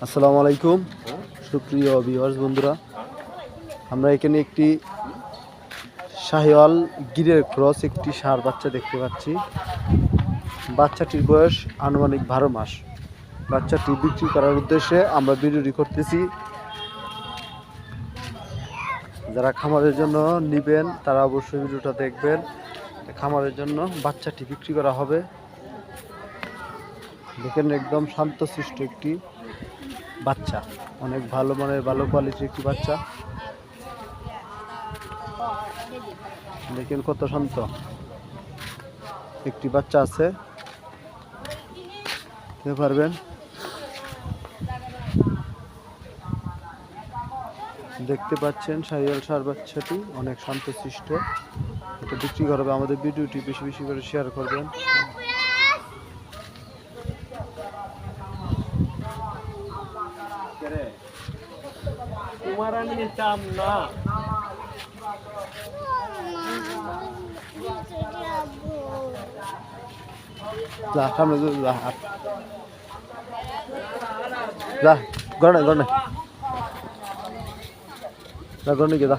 আসসালামু আলাইকুম সুপ্রিয় ভিউয়ার্স বন্ধুরা, আমরা এখানে একটি শাহিওয়াল গিরের ক্রস একটি ষাঁড় বাচ্চা দেখতে পাচ্ছি। বাচ্চাটির বয়স আনুমানিক 12 মাস। বাচ্চাটি বিক্রি করার উদ্দেশ্যে আমরা ভিডিওটি করতেছি। যারা খামারের জন্য নেবেন তারা অবশ্যই ভিডিওটা দেখবেন। খামারের জন্য বাচ্চাটি বিক্রি করা হবে। দেখেন, একদম শান্তশিষ্ট একটি বাচ্চা, অনেক ভালো মানের ভালো কোয়ালিটির একটি বাচ্চা। দেখেন কত শান্ত একটি বাচ্চা আছে, দেখতে পারবেন। দেখতে পাচ্ছেন শাহিওয়াল ষাঁড় বাচ্চাটি অনেক শান্তশিষ্ট। এটা বিক্রি করবে। আমাদের ভিডিওটি বেশি বেশি করে শেয়ার করবেন। যা সামনে যা, যা গড় নাই যা গড় নাই যা।